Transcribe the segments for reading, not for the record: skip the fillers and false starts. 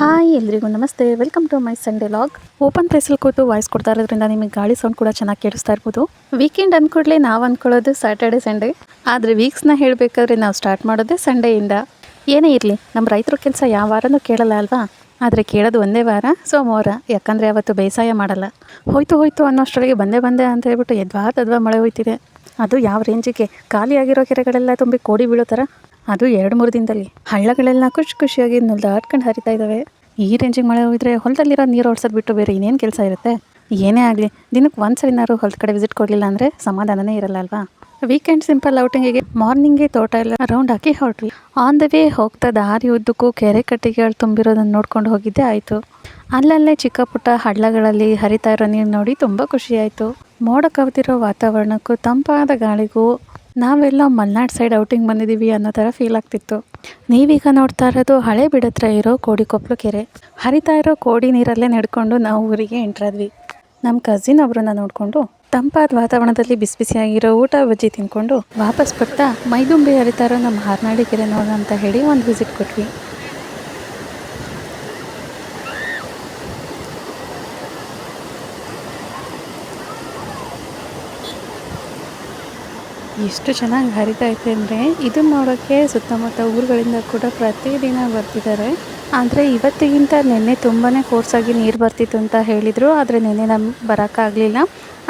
Hi ಎಲ್ರಿಗೂ ನಮಸ್ತೆ. Welcome to my Sunday log. Open ಪ್ಲೇಸಲ್ಲಿ ಕೂತು ವಾಯ್ಸ್ ಕೊಡ್ತಾ ಇರೋದ್ರಿಂದ ನಿಮಗೆ ಗಾಳಿ ಸೌಂಡ್ ಕೂಡ ಚೆನ್ನಾಗಿ ಕೇಳಿಸ್ತಾ ಇರ್ಬೋದು. ವೀಕೆಂಡ್ ಅಂದ್ಕೂಡಲೇ ನಾವು ಅಂದ್ಕೊಳ್ಳೋದು ಸ್ಯಾಟರ್ಡೆ ಸಂಡೇ, ಆದರೆ ವೀಕ್ಸ್ನ ಹೇಳಬೇಕಾದ್ರೆ ನಾವು ಸ್ಟಾರ್ಟ್ ಮಾಡೋದೇ ಸಂಡೇಯಿಂದ. ಏನೇ ಇರಲಿ, ನಮ್ಮ ರೈತರ ಕೆಲಸ ಯಾವ ವಾರನೂ ಕೇಳಲ್ಲ ಅಲ್ವಾ. ಆದರೆ ಕೇಳೋದು ಒಂದೇ ವಾರ ಸೋಮವಾರ, ಯಾಕಂದರೆ ಅವತ್ತು ಬೇಸಾಯ ಮಾಡಲ್ಲ. ಹೋಯ್ತು ಅನ್ನೋಷ್ಟರೊಳಗೆ ಬಂದೆ ಅಂತ ಹೇಳ್ಬಿಟ್ಟು ಎದ್ವಾ ಮಳೆ ಹೋಯ್ತಿದೆ. ಅದು ಯಾವ ರೇಂಜಿಗೆ, ಖಾಲಿಯಾಗಿರೋ ಕೆರೆಗಳೆಲ್ಲ ತುಂಬಿ ಕೋಡಿ ಬೀಳೋ ಥರ. ಅದು 2-3 ದಿನದಲ್ಲಿ ಹಳ್ಳಗಳೆಲ್ಲ ಖುಷಿಯಾಗಿ ನುಲ್ದಾಡ್ಕೊಂಡು ಹರಿತಾ ಇದ್ದಾವೆ. ಈ ರೇಂಜಿಗೆ ಮಳೆ ಹೋಗಿದ್ರೆ ಹೊಲದಲ್ಲಿರೋ ನೀರು ಓಡಿಸೋದು ಬಿಟ್ಟು ಬೇರೆ ಇನ್ನೇನು ಕೆಲಸ ಇರುತ್ತೆ. ಏನೇ ಆಗಲಿ, ದಿನಕ್ಕೆ ಒಂದ್ಸರಿನಾರು ಹೊಲದ ಕಡೆ ವಿಸಿಟ್ ಕೊಡಲಿಲ್ಲ ಅಂದರೆ ಸಮಾಧಾನನೇ ಇರಲ್ಲ ಅಲ್ವಾ. ವೀಕೆಂಡ್ ಸಿಂಪಲ್ ಔಟಿಂಗಿಗೆ ಮಾರ್ನಿಂಗೇ ತೋಟ ಎಲ್ಲ ರೌಂಡ್ ಹಾಕಿ ಹೊರಟ್ವಿ. ಆನ್ ದ ವೇ ಹೋಗ್ತಾ ದಾರಿ ಉದ್ದಕ್ಕೂ ಕೆರೆ ಕಟ್ಟಿಗೆಗಳು ತುಂಬಿರೋದನ್ನು ನೋಡ್ಕೊಂಡು ಹೋಗಿದ್ದೆ ಆಯಿತು. ಅಲ್ಲಲ್ಲೇ ಚಿಕ್ಕ ಪುಟ್ಟ ಹಳ್ಳಗಳಲ್ಲಿ ಹರಿತಾ ಇರೋ ನೀರು ನೋಡಿ ತುಂಬ ಖುಷಿಯಾಯಿತು. ಮೋಡ ಕವಿದಿರೋ ವಾತಾವರಣಕ್ಕೂ ತಂಪಾದ ಗಾಳಿಗೂ ನಾವೆಲ್ಲ ಮಲೆನಾಡು ಸೈಡ್ ಔಟಿಂಗ್ ಬಂದಿದ್ದೀವಿ ಅನ್ನೋ ಥರ ಫೀಲ್ ಆಗ್ತಿತ್ತು. ನೀವೀಗ ನೋಡ್ತಾ ಇರೋದು ಹಳೆ ಬಿಡತ್ರ ಇರೋ ಕೋಡಿಕೊಪ್ಲು ಕೆರೆ. ಹರಿತಾ ಇರೋ ಕೋಡಿ ನೀರಲ್ಲೇ ನಡ್ಕೊಂಡು ನಾವು ಊರಿಗೆ ಎಂಟ್ರಾದ್ವಿ. ನಮ್ಮ ಕಸಿನ್ ಒಬ್ರನ್ನ ನೋಡಿಕೊಂಡು ತಂಪಾದ ವಾತಾವರಣದಲ್ಲಿ ಬಿಸಿಯಾಗಿರೋ ಊಟ ಬಜ್ಜಿ ತಿನ್ಕೊಂಡು ವಾಪಸ್ ಬರ್ತಾ ಮೈದುಂಬಿ ಹರಿತಾ ಇರೋ ನಮ್ಮ ಹಾರ್ನಾಡಿ ಕೆರೆ ನೋಡೋಣ ಅಂತ ಹೇಳಿ ಒಂದು ವಿಸಿಟ್ ಕೊಟ್ವಿ. ಎಷ್ಟು ಚೆನ್ನಾಗಿ ಹರಿತಾ ಐತೆ ಅಂದರೆ ಇದನ್ನು ನೋಡೋಕ್ಕೆ ಸುತ್ತಮುತ್ತ ಊರುಗಳಿಂದ ಕೂಡ ಪ್ರತಿದಿನ ಬರ್ತಿದ್ದಾರೆ. ಆದರೆ ಇವತ್ತಿಗಿಂತ ನಿನ್ನೆ ತುಂಬಾ ಫೋರ್ಸಾಗಿ ನೀರು ಬರ್ತಿತ್ತು ಅಂತ ಹೇಳಿದರು. ಆದರೆ ನಿನ್ನೆ ನಮ್ಗೆ ಬರೋಕ್ಕಾಗಲಿಲ್ಲ.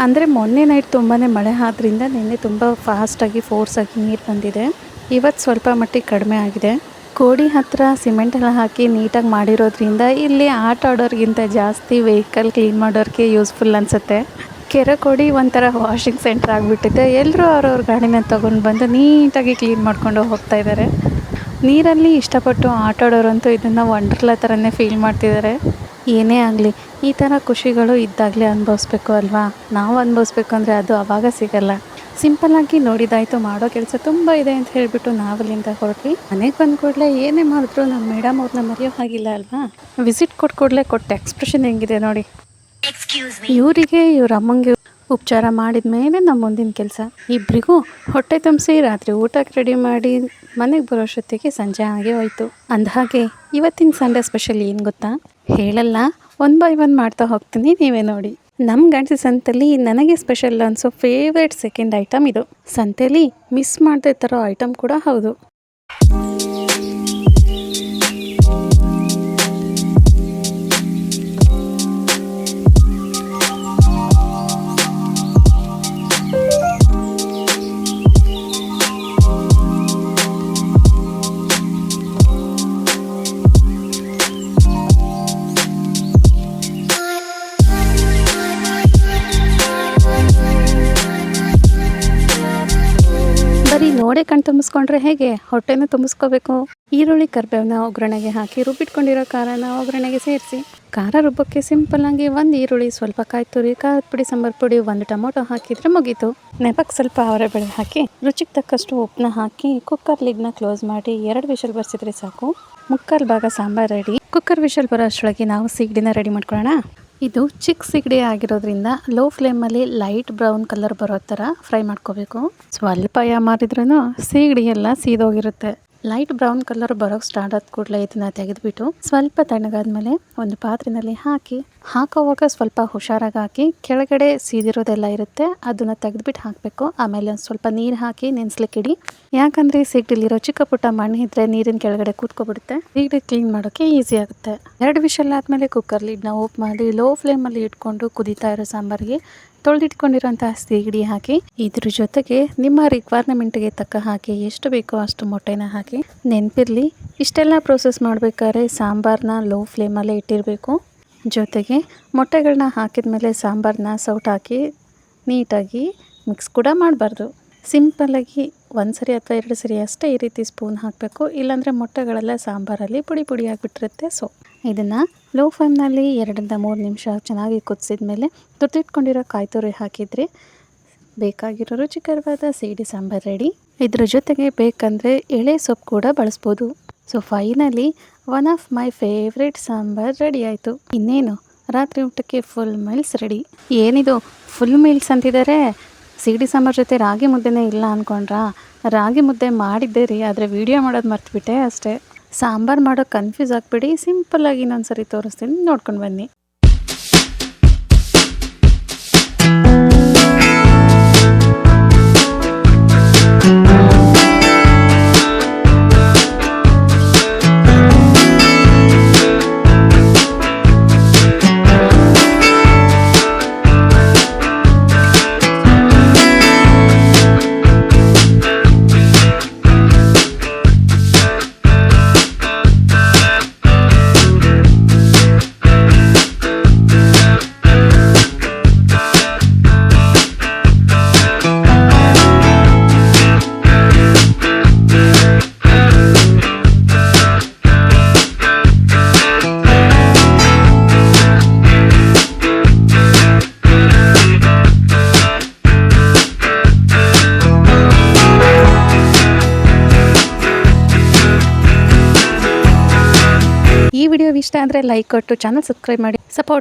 ಅಂದರೆ ಮೊನ್ನೆ ನೈಟ್ ತುಂಬಾ ಮಳೆ ಆದ್ರಿಂದ ನಿನ್ನೆ ತುಂಬ ಫಾಸ್ಟಾಗಿ ಫೋರ್ಸಾಗಿ ನೀರು ಬಂದಿದೆ. ಇವತ್ತು ಸ್ವಲ್ಪ ಮಟ್ಟಿಗೆ ಕಡಿಮೆ ಆಗಿದೆ. ಕೋಡಿ ಹತ್ತಿರ ಸಿಮೆಂಟೆಲ್ಲ ಹಾಕಿ ನೀಟಾಗಿ ಮಾಡಿರೋದ್ರಿಂದ ಇಲ್ಲಿ ಆಟ ಆಡೋರಿಗಿಂತ ಜಾಸ್ತಿ ವೆಹಿಕಲ್ ಕ್ಲೀನ್ ಮಾಡೋರಿಗೆ ಯೂಸ್ಫುಲ್ ಅನಿಸುತ್ತೆ. ಕೆರೆ ಕೋಡಿ ಒಂಥರ ವಾಷಿಂಗ್ ಸೆಂಟರ್ ಆಗಿಬಿಟ್ಟಿದೆ. ಎಲ್ಲರೂ ಅವ್ರವ್ರ ಗಾಡಿನ ತೊಗೊಂಡು ಬಂದು ನೀಟಾಗಿ ಕ್ಲೀನ್ ಮಾಡ್ಕೊಂಡು ಹೋಗ್ತಾ ಇದ್ದಾರೆ. ನೀರಲ್ಲಿ ಇಷ್ಟಪಟ್ಟು ಆಟ ಆಡೋರಂತೂ ಇದನ್ನು ವಂಡರ್ಲಾ ಥರನೇ ಫೀಲ್ ಮಾಡ್ತಿದ್ದಾರೆ. ಏನೇ ಆಗಲಿ, ಈ ಥರ ಖುಷಿಗಳು ಇದ್ದಾಗಲೇ ಅನುಭವಿಸ್ಬೇಕು ಅಲ್ವಾ. ನಾವು ಅನುಭವಿಸ್ಬೇಕು ಅಂದರೆ ಅದು ಆವಾಗ ಸಿಗಲ್ಲ. ಸಿಂಪಲ್ಲಾಗಿ ನೋಡಿದಾಯಿತು, ಮಾಡೋ ಕೆಲಸ ತುಂಬ ಇದೆ ಅಂತ ಹೇಳಿಬಿಟ್ಟು ನಾವಲ್ಲಿಂದ ಹೊರಟ್ವಿ. ಮನೆಗೆ ಬಂದ ಕೂಡಲೇ ಏನೇ ಮಾಡಿದ್ರು ನಮ್ಮ ಮೇಡಮ್ ಅವ್ರನ್ನ ಮರೆಯೋ ಹಾಗಿಲ್ಲ ಅಲ್ವಾ. ವಿಸಿಟ್ ಕೊಟ್ಟ ಕೂಡಲೇ ಕೊಟ್ಟ ಎಕ್ಸ್ಪ್ರೆಷನ್ ಹೆಂಗಿದೆ ನೋಡಿ. ಇವರಿಗೆ ಇವ್ರ ಅಮ್ಮಂಗೆ ಉಪಚಾರ ಮಾಡಿದ ಮೇಲೆ ನಮ್ಮ ಮುಂದಿನ ಕೆಲಸ. ಇಬ್ಬರಿಗೂ ಹೊಟ್ಟೆ ತುಂಬಿಸಿ ರಾತ್ರಿ ಊಟಕ್ಕೆ ರೆಡಿ ಮಾಡಿ ಮನೆಗೆ ಬರೋಷ್ಟೊತ್ತಿಗೆ ಸಂಜೆ ಆಗೇ ಹೋಯಿತು. ಅಂದಹಾಗೆ ಇವತ್ತಿನ ಸಂಡೇ ಸ್ಪೆಷಲ್ ಏನು ಗೊತ್ತಾ, ಹೇಳಲ್ಲ, 1 by 1 ಮಾಡ್ತಾ ಹೋಗ್ತೀನಿ, ನೀವೇ ನೋಡಿ. ನಮ್ಮ ಗಂಡಸಿ ಸಂತೆಯಲ್ಲಿ ನನಗೆ ಸ್ಪೆಷಲ್ ಅನಿಸೋ ಫೇವ್ರೇಟ್ ಸೆಕೆಂಡ್ ಐಟಮ್ ಇದು. ಸಂತೆಯಲ್ಲಿ ಮಿಸ್ ಮಾಡದೇ ತರೋ ಐಟಮ್ ಕೂಡ ಹೌದು. ನೋಡೇ ಕಣ್ ತುಂಬಿಸ್ಕೊಂಡ್ರೆ ಹೇಗೆ, ಹೊಟ್ಟೆನೂ ತುಂಬಿಸ್ಕೋಬೇಕು. ಈರುಳ್ಳಿ ಕರಿಬೇವನ್ನ ಒಗ್ಗರಣೆಗೆ ಹಾಕಿ ರುಬ್ಬಿಟ್ಕೊಂಡಿರೋ ಖಾರನ ಒಗ್ಗರಣೆಗೆ ಸೇರಿಸಿ, ಖಾರ ರುಬ್ಬಕ್ಕೆ ಸಿಂಪಲ್ಲಾಗಿ 1 ಈರುಳ್ಳಿ, ಸ್ವಲ್ಪ ಕಾಯಿ ತುರಿ, ಖಾರದ ಪುಡಿ, ಸಾಂಬಾರು ಪುಡಿ, 1 ಟೊಮೊಟೊ ಹಾಕಿದರೆ ಮುಗೀತು. ನೆಪಕ್ಕೆ ಸ್ವಲ್ಪ ಅವರೆಬೇಳೆ ಹಾಕಿ ರುಚಿಗೆ ತಕ್ಕಷ್ಟು ಉಪ್ಪನ್ನ ಹಾಕಿ ಕುಕ್ಕರ್ ಲಿಡ್ನ ಕ್ಲೋಸ್ ಮಾಡಿ 2 ವಿಷಲ್ ಬರ್ಸಿದ್ರೆ ಸಾಕು. 3/4 ಭಾಗ ಸಾಂಬಾರು ರೆಡಿ. ಕುಕ್ಕರ್ ವಿಷಲ್ ಬರೋ ಅಷ್ಟರೊಳಗೆ ನಾವು ಸೀಗಡಿನ ರೆಡಿ ಮಾಡ್ಕೊಳ್ಳೋಣ. ಇದು ಚಿಕ್ಕ ಸೀಗಡಿ ಆಗಿರೋದ್ರಿಂದ ಲೋ ಫ್ಲೇಮಲ್ಲಿ ಲೈಟ್ ಬ್ರೌನ್ ಕಲರ್ ಬರೋ ಥರ ಫ್ರೈ ಮಾಡ್ಕೋಬೇಕು. ಸ್ವಲ್ಪ ಮಾರಿದ್ರೂ ಸೀಗಡಿ ಎಲ್ಲ ಸೀದೋಗಿರುತ್ತೆ. ಲೈಟ್ ಬ್ರೌನ್ ಕಲರ್ ಬರೋಕ್ಕೆ ಸ್ಟಾರ್ಟ್ ಆದ ಕೂಡಲೇ ಇದನ್ನು ತೆಗೆದುಬಿಟ್ಟು ಸ್ವಲ್ಪ ತಣ್ಣಗಾದ್ಮೇಲೆ ಒಂದು ಪಾತ್ರೆಯಲ್ಲಿ ಹಾಕೋವಾಗ ಸ್ವಲ್ಪ ಹುಷಾರಾಗಿ ಹಾಕಿ, ಕೆಳಗಡೆ ಸೀದಿರೋದೆಲ್ಲ ಇರುತ್ತೆ ಅದನ್ನು ತೆಗೆದುಬಿಟ್ಟು ಹಾಕಬೇಕು. ಆಮೇಲೆ ಒಂದು ಸ್ವಲ್ಪ ನೀರು ಹಾಕಿ ನೆನೆಸ್ಲಿಕ್ಕಿಡಿ. ಯಾಕಂದರೆ ಸೀಗಡಿಲಿರೋ ಚಿಕ್ಕ ಪುಟ್ಟ ಮಣ್ಣು ಇದ್ದರೆ ನೀರಿನ ಕೆಳಗಡೆ ಕೂತ್ಕೊಬಿಡುತ್ತೆ. ಸೀಗಡಿ ಕ್ಲೀನ್ ಮಾಡೋಕ್ಕೆ ಈಸಿ ಆಗುತ್ತೆ. 2 ವಿಷಲ್ ಆದಮೇಲೆ ಕುಕ್ಕರ್ ಲಿಡ್ನ ಓಪ್ ಮಾಡಿ ಲೋ ಫ್ಲೇಮಲ್ಲಿ ಇಟ್ಕೊಂಡು ಕುದೀತಾ ಇರೋ ಸಾಂಬಾರಿಗೆ ತೊಳೆದಿಟ್ಕೊಂಡಿರೋಂತಹ ಸೀಗಡಿ ಹಾಕಿ, ಇದ್ರ ಜೊತೆಗೆ ನಿಮ್ಮ ರಿಕ್ವೈರ್ಮೆಂಟ್ಗೆ ತಕ್ಕ ಹಾಕಿ ಎಷ್ಟು ಬೇಕೋ ಅಷ್ಟು ಮೊಟ್ಟೆನ ಹಾಕಿ ನೆನಪಿರಲಿ. ಇಷ್ಟೆಲ್ಲ ಪ್ರೋಸೆಸ್ ಮಾಡಬೇಕಾದ್ರೆ ಸಾಂಬಾರನ್ನ ಲೋ ಫ್ಲೇಮಲ್ಲೇ ಇಟ್ಟಿರಬೇಕು. ಜೊತೆಗೆ ಮೊಟ್ಟೆಗಳನ್ನ ಹಾಕಿದ ಮೇಲೆ ಸಾಂಬಾರನ್ನ ಸೌಟಾಕಿ ನೀಟಾಗಿ ಮಿಕ್ಸ್ ಕೂಡ ಮಾಡಬಾರ್ದು. ಸಿಂಪಲ್ಲಾಗಿ 1 ಸರಿ ಅಥವಾ 2 ಸರಿ ಅಷ್ಟೇ ಈ ರೀತಿ ಸ್ಪೂನ್ ಹಾಕಬೇಕು. ಇಲ್ಲಾಂದರೆ ಮೊಟ್ಟೆಗಳೆಲ್ಲ ಸಾಂಬಾರಲ್ಲಿ ಪುಡಿ ಆಗಿಬಿಟ್ಟಿರುತ್ತೆ. ಸೊ ಇದನ್ನು ಲೋ ಫ್ಲೇಮ್ನಲ್ಲಿ 2-3 ನಿಮಿಷ ಚೆನ್ನಾಗಿ ಕುದಿಸಿದ ಮೇಲೆ ತುರಿದಿಟ್ಕೊಂಡಿರೋ ಕಾಯಿ ತುರಿ ಹಾಕಿದರೆ ಬೇಕಾಗಿರೋ ರುಚಿಕರವಾದ ಸೀಗಡಿ ಸಾಂಬಾರು ರೆಡಿ. ಇದ್ರ ಜೊತೆಗೆ ಬೇಕಂದರೆ ಎಳೆ ಸೊಪ್ಪು ಕೂಡ ಬಳಸ್ಬೋದು. So finally one of my favourite sambar ready ಆಯಿತು. ಇನ್ನೇನು ರಾತ್ರಿ ಊಟಕ್ಕೆ ಫುಲ್ ಮೀಲ್ಸ್ ರೆಡಿ. ಏನಿದು ಫುಲ್ ಮೀಲ್ಸ್ ಅಂತಿದ್ದಾರೆ, ಸೀಗಡಿ ಸಾಂಬಾರು ಜೊತೆ ರಾಗಿ ಮುದ್ದೆನೇ ಇಲ್ಲ ಅಂದ್ಕೊಂಡ್ರಾ? ರಾಗಿ ಮುದ್ದೆ ಮಾಡಿದ್ದೆ ರೀ, ಆದರೆ ವೀಡಿಯೋ ಮಾಡೋದು ಮರ್ತುಬಿಟ್ಟೆ ಅಷ್ಟೇ. ಸಾಂಬಾರು ಮಾಡೋ ಕನ್ಫ್ಯೂಸ್ ಆಗಬೇಡಿ, ಸಿಂಪಲ್ಲಾಗಿ ಇನ್ನೊಂದ್ಸರಿ ತೋರಿಸ್ತೀನಿ, ನೋಡ್ಕೊಂಡು ಬನ್ನಿ. ಈ ವಿಡಿಯೋ ಇಷ್ಟ ಅಂದರೆ ಲೈಕ್ ಕೊಟ್ಟು ಚಾನಲ್ ಸಬ್ಸ್ಕ್ರೈಬ್ ಮಾಡಿ ಸಪೋರ್ಟ್